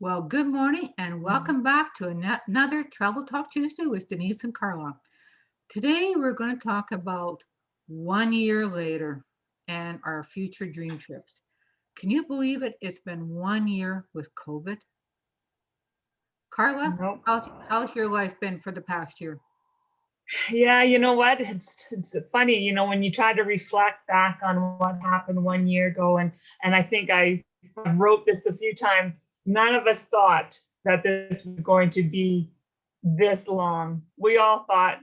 Well, good morning and welcome back to another Travel Talk Tuesday with Denise and Karla. Today we're going to talk about 1 year later and our future dream trips. Can you believe it? It's been 1 year with COVID. Karla, Nope. how's your life been for the past year? Yeah, you know what? It's funny, when you try to reflect back on what happened 1 year ago, and I think I wrote this a few times. None of us thought that this was going to be this long. We all thought,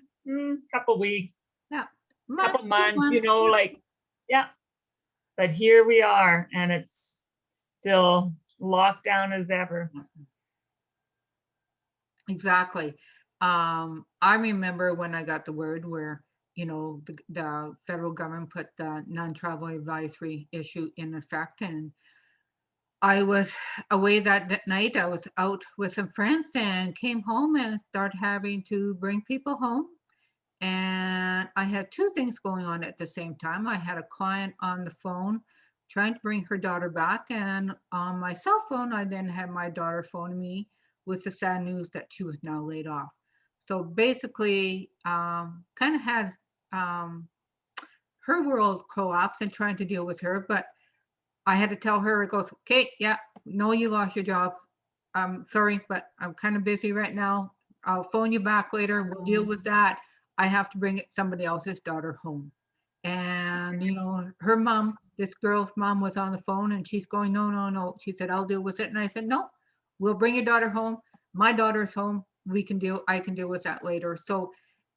couple weeks, Yeah, couple few months, months. Yeah. yeah. But here we are, and it's still locked down as ever. Exactly. I remember when I got the word where, the federal government put the non-travel advisory issue in effect, and I was away that night. I was out with some friends and came home and started having to bring people home. And I had two things going on at the same time. I had a client on the phone trying to bring her daughter back. And on my cell phone, I then had my daughter phoning me with the sad news that she was now laid off. So basically, kind of had um, her world collapse and trying to deal with her. But I had to tell her, it goes, okay, yeah, no, you lost your job. I'm sorry, but I'm kind of busy right now. I'll phone you back later. We'll deal with that. I have to bring somebody else's daughter home. And, her mom, this girl's mom was on the phone and she's going, no, no, no. She said, I'll deal with it. And I said, no, we'll bring your daughter home. My daughter's home. I can deal with that later. So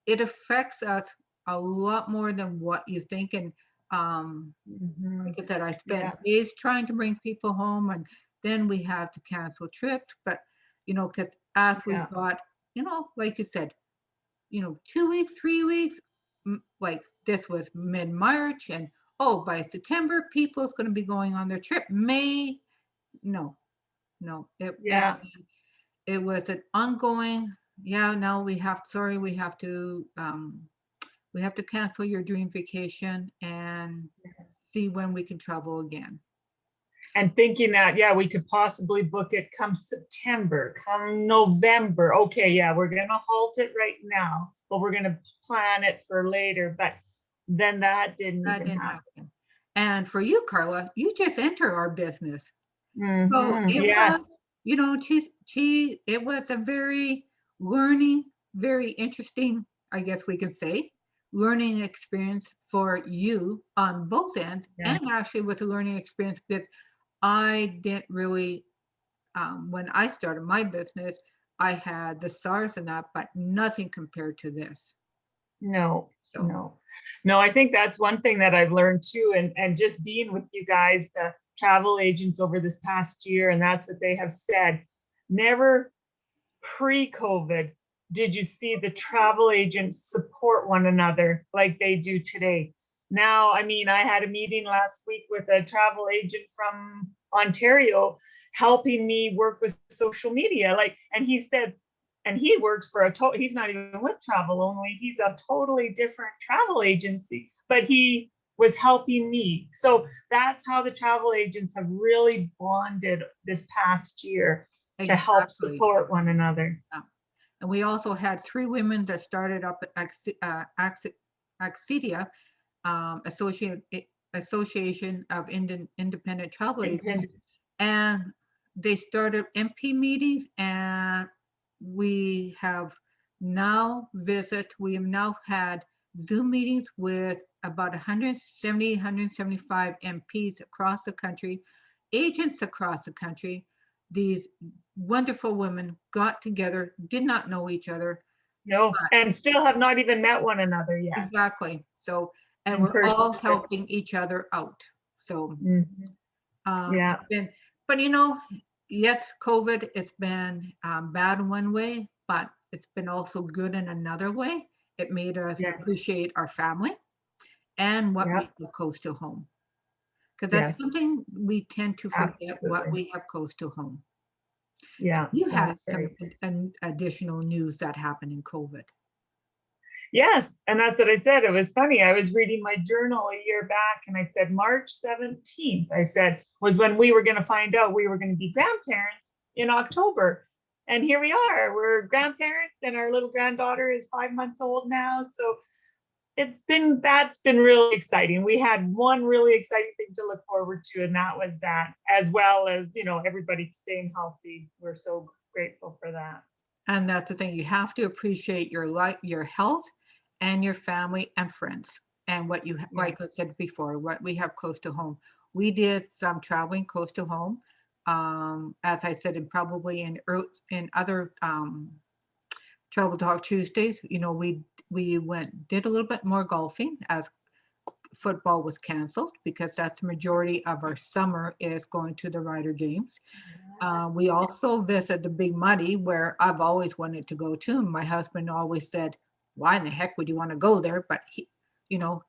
it affects us a lot more than what you think. And like I said, I spent days trying to bring people home, and then we had to cancel trips. But because as we thought, like you said, 2 weeks, 3 weeks, like this was mid-March, and by September, people's going to be going on their trip. May, no, no, it was an ongoing. Yeah, no, we have to cancel your dream vacation and see when we can travel again. And thinking that, we could possibly book it come September, come November. Okay, we're going to halt it right now, but we're going to plan it for later. But then that didn't even happen. And for you, Karla, you just entered our business. So it Yes. was, it was a very learning, very interesting, I guess we can say, learning experience for you on both ends, and actually with a learning experience because I didn't really, when I started my business, I had the SARS and that, but nothing compared to this. No. I think that's one thing that I've learned too. And just being with you guys, the travel agents over this past year, and that's what they have said. Never pre-COVID did you see the travel agents support one another like they do today. Now, I mean, I had a meeting last week with a travel agent from Ontario helping me work with social media. And he said, and he works for he's not even with Travel Only. He's a totally different travel agency, but he was helping me. So that's how the travel agents have really bonded this past year to help support one another. Yeah. And we also had 3 women that started up at Accedia, Association of Independent Travel Agents, and they started MP meetings, and we have now had Zoom meetings with about 170, 175 MPs across the country, agents across the country. These wonderful women got together, did not know each other. No, and still have not even met one another yet. Exactly. So, and we're all helping each other out. So, but yes, COVID, it's been bad in one way, but it's been also good in another way. It made us Yes. appreciate our family and what we Yep. have close to home. Because that's Yes. something we tend to forget what Absolutely. we have close to home. Yeah, You had that's some right. additional news that happened in COVID. Yes, and that's what I said. It was funny. I was reading my journal a year back and I said March 17th, I said, was when we were going to find out we were going to be grandparents in October. And here we are. We're grandparents and our little granddaughter is 5 months old now. So that's been really exciting. We had one really exciting thing to look forward to, and that was that, as well as, everybody staying healthy. We're so grateful for that. And that's the thing. You have to appreciate your life, your health, and your family and friends, and what you Yes. like I said before, what we have close to home. We did some traveling close to home, as I said, and probably in other travel talk Tuesdays. We did a little bit more golfing as football was canceled because that's the majority of our summer is going to the Rider Games. We Yes. also visit the Big Muddy, where I've always wanted to go to. My husband always said, "Why in the heck would you want to go there?" But you know,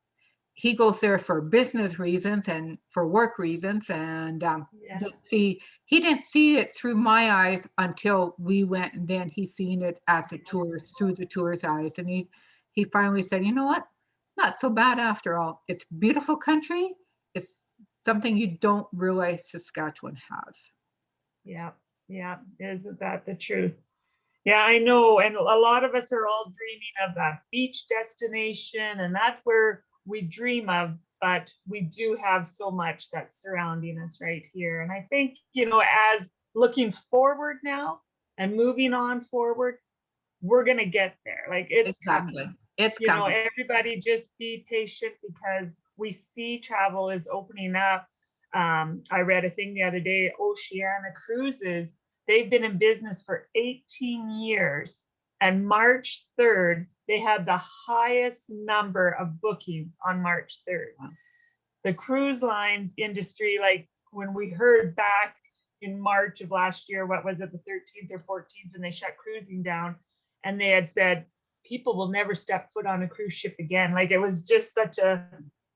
he goes there for business reasons and for work reasons, and Yeah. he didn't see it through my eyes until we went, and then he seen it as a tourist through the tourist eyes, and he finally said, "You know what? Not so bad after all. It's beautiful country. It's something you don't realize Saskatchewan has." Yeah. Yeah. Isn't that the truth? Yeah, I know. And a lot of us are all dreaming of that beach destination, and that's where we dream of. But we do have so much that's surrounding us right here. And I think, as looking forward now and moving on forward, we're going to get there. Like it's Exactly. coming. It's coming. Everybody just be patient because we see travel is opening up. I read a thing the other day, Oceana Cruises, they've been in business for 18 years. And March 3rd, they had the highest number of bookings on March 3rd. Wow. The cruise lines industry, like when we heard back in March of last year, what was it, the 13th or 14th, when they shut cruising down, and they had said people will never step foot on a cruise ship again. Like it was just such a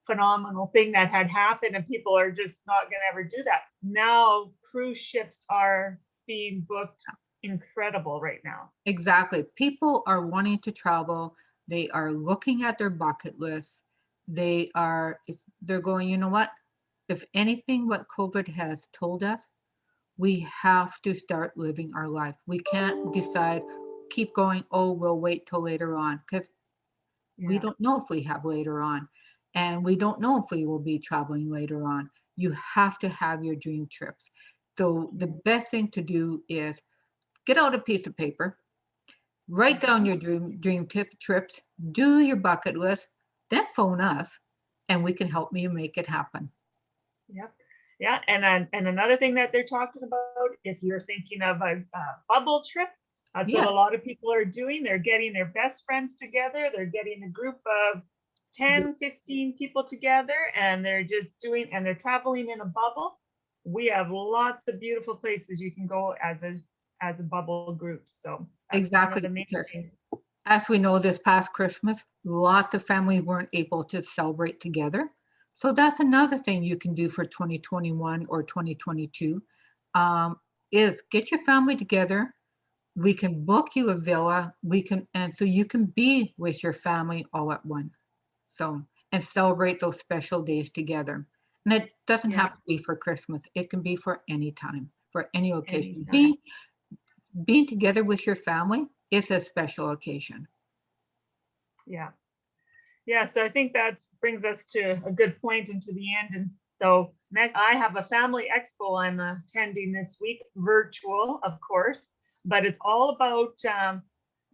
phenomenal thing that had happened, and people are just not going to ever do that. Now cruise ships are being booked incredible right now. Exactly. People are wanting to travel. They are looking at their bucket list. They're going, you know what? If anything, what COVID has told us, we have to start living our life. We can't decide, keep going, oh, we'll wait till later on, because we Yeah. don't know if we have later on. And we don't know if we will be traveling later on. You have to have your dream trips. So the best thing to do is get out a piece of paper, write down your trips, do your bucket list, then phone us, and we can help you make it happen. Yep. Yeah. And another thing that they're talking about, if you're thinking of a bubble trip, that's what Yes, a lot of people are doing. They're getting their best friends together. They're getting a group of 10, 15 people together, and they're traveling in a bubble. We have lots of beautiful places you can go as a bubble group. So that's one of exactly. the main Because things. as we know, this past Christmas, lots of families weren't able to celebrate together. So that's another thing you can do for 2021 or 2022, um, is get your family together. We can book you a villa. And so you can be with your family all at once. So, and celebrate those special days together. And it doesn't Yeah. have to be for Christmas. It can be for any time, for any occasion. Anytime. Being together with your family is a special occasion. Yeah. Yeah, so I think that brings us to a good point into the end. And so next, I have a family expo I'm attending this week, virtual, of course, but it's all about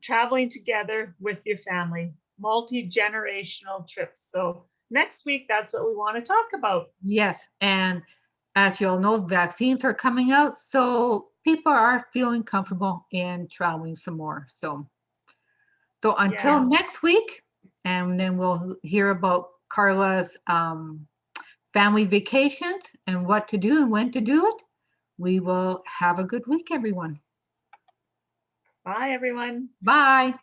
traveling together with your family, multi-generational trips. So next week, that's what we want to talk about. Yes, and as you all know, vaccines are coming out, so people are feeling comfortable in traveling some more. So until Yeah, next week, and then we'll hear about Karla's family vacations and what to do and when to do it. We will have a good week, everyone. bye everyone. Bye.